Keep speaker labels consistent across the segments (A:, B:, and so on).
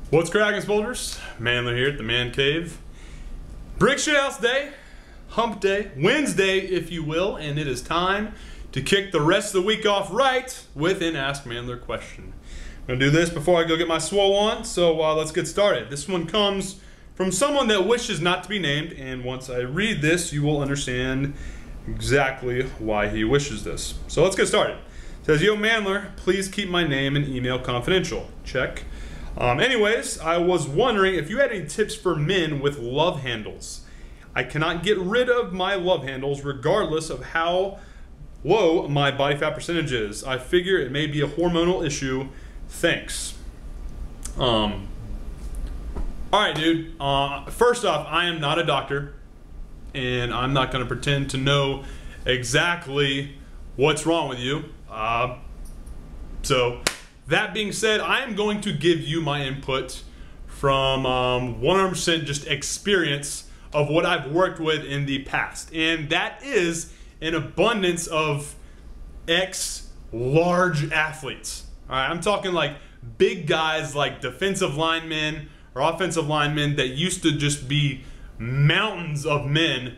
A: What's cracking, soldiers? Manler here at the Man Cave. Brick Shithouse Day, Hump Day, Wednesday, if you will, and it is time to kick the rest of the week off right with an Ask Manler question. I'm gonna do this before I go get my swole on, so let's get started. This one comes from someone that wishes not to be named, and once I read this, you will understand exactly why he wishes this. So let's get started. It says, "Yo Manler, please keep my name and email confidential." Check. Anyways, I was wondering if you had any tips for men with love handles. I cannot get rid of my love handles regardless of how low my body fat percentage is. I figure it may be a hormonal issue. Thanks. Alright, dude. First off, I am not a doctor, and I'm not going to pretend to know exactly what's wrong with you. So that being said, I am going to give you my input from 100% just experience of what I've worked with in the past. And that is an abundance of large athletes. All right, I'm talking like big guys like defensive linemen or offensive linemen that used to just be mountains of men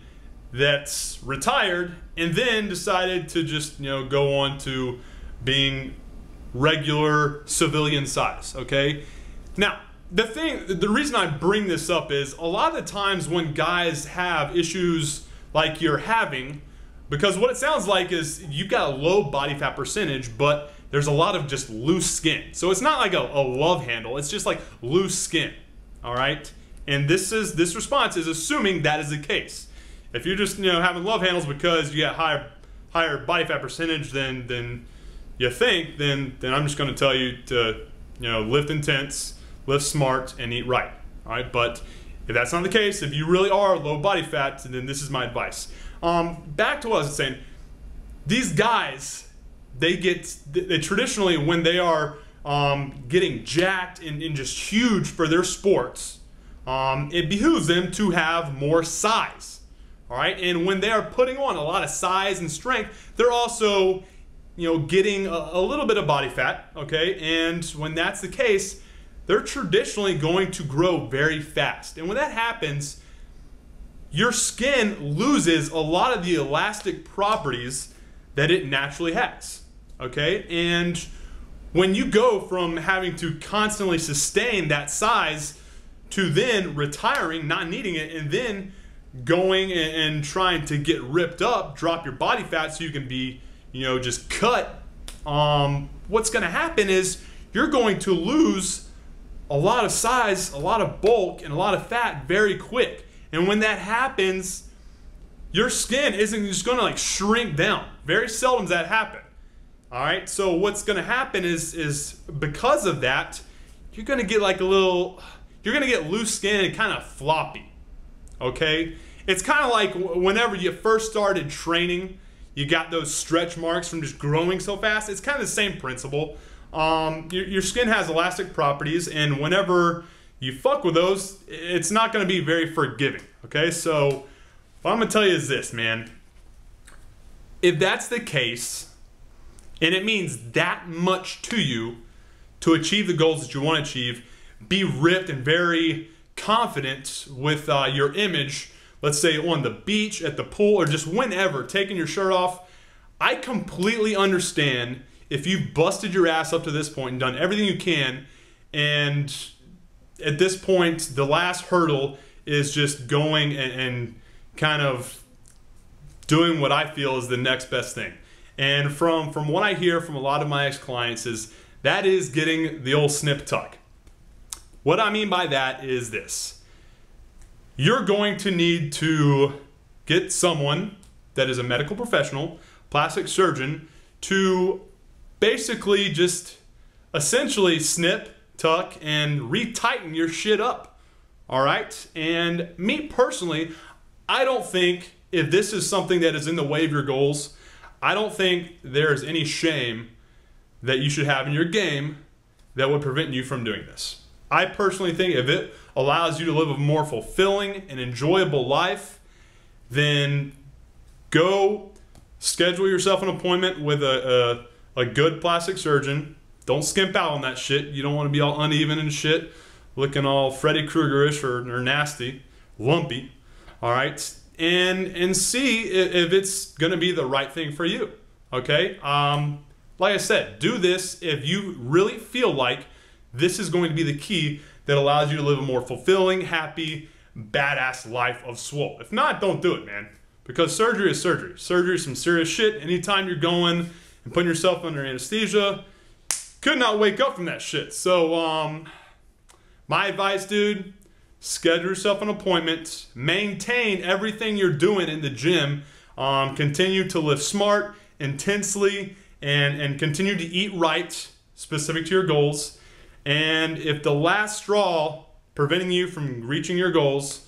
A: that's retired and then decided to just, go on to being regular civilian size. Okay, now the reason I bring this up is a lot of the times when guys have issues like you're having, because what it sounds like is you've got a low body fat percentage, but there's a lot of just loose skin. So it's not like a love handle, it's just like loose skin. All right, and this response is assuming that is the case. If you're just having love handles because you got higher body fat percentage than you think, then I'm just going to tell you to lift intense, lift smart, and eat right. All right, but if that's not the case, if you really are low body fat, then this is my advice. Back to what I was saying. These guys, they traditionally, when they are getting jacked and just huge for their sports, it behooves them to have more size. All right, and when they are putting on a lot of size and strength, they're also getting a little bit of body fat, okay? And when that's the case, they're traditionally going to grow very fast. And when that happens, your skin loses a lot of the elastic properties that it naturally has, okay? And when you go from having to constantly sustain that size to then retiring, not needing it, and then going and trying to get ripped up, drop your body fat so you can be just cut, what's going to happen is you're going to lose a lot of size, a lot of bulk, and a lot of fat very quick. And when that happens, your skin isn't just going to like shrink down. Very seldom does that happen. All right, so what's going to happen is because of that, you're going to get like you're going to get loose skin and kind of floppy. Okay, it's kind of like whenever you first started training, you got those stretch marks from just growing so fast. It's kind of the same principle. Your skin has elastic properties, and whenever you fuck with those, it's not going to be very forgiving. Okay, so what I'm going to tell you is this, man. If that's the case, and it means that much to you to achieve the goals that you want to achieve, be ripped and very confident with your image, let's say on the beach, at the pool, or just whenever, taking your shirt off, I completely understand if you've busted your ass up to this point and done everything you can, and at this point, the last hurdle is just going and kind of doing what I feel is the next best thing. And from what I hear from a lot of my ex-clients is that is getting the old snip tuck. What I mean by that is this. You're going to need to get someone that is a medical professional, plastic surgeon, to basically just essentially snip, tuck, and retighten your shit up. All right? And me personally, I don't think if this is something that is in the way of your goals, I don't think there's any shame that you should have in your game that would prevent you from doing this. I personally think if it allows you to live a more fulfilling and enjoyable life, then go schedule yourself an appointment with a good plastic surgeon. Don't skimp out on that shit. You don't want to be all uneven and shit. looking all Freddy Krueger-ish or nasty, lumpy. All right, and see if it's going to be the right thing for you. Okay, like I said, do this if you really feel like this is going to be the key that allows you to live a more fulfilling, happy, badass life of swole. If not, don't do it, man. Because surgery is surgery. Surgery is some serious shit. Anytime you're going and putting yourself under anesthesia, could not wake up from that shit. So, my advice, dude, schedule yourself an appointment. Maintain everything you're doing in the gym. Continue to live smart, intensely, and continue to eat right, specific to your goals. And if the last straw preventing you from reaching your goals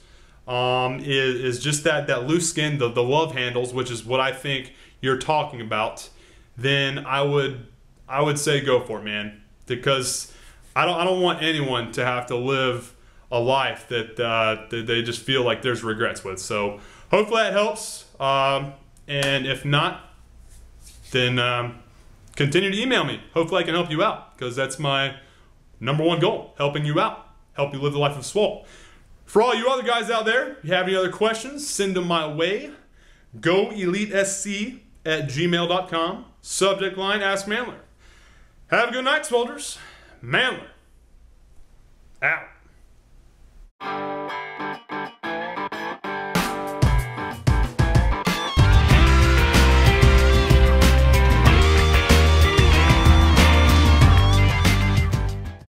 A: is just that loose skin, the love handles, which is what I think you're talking about, then I would say go for it, man. Because I don't want anyone to have to live a life that they just feel like there's regrets with. So hopefully that helps. And if not, then continue to email me. Hopefully I can help you out, because that's my @1 goal, helping you out, help you live the life of swole. For all you other guys out there, if you have any other questions, send them my way. GoEliteSC@gmail.com. Subject line, Ask Mandler. Have a good night, swolders. Mandler out.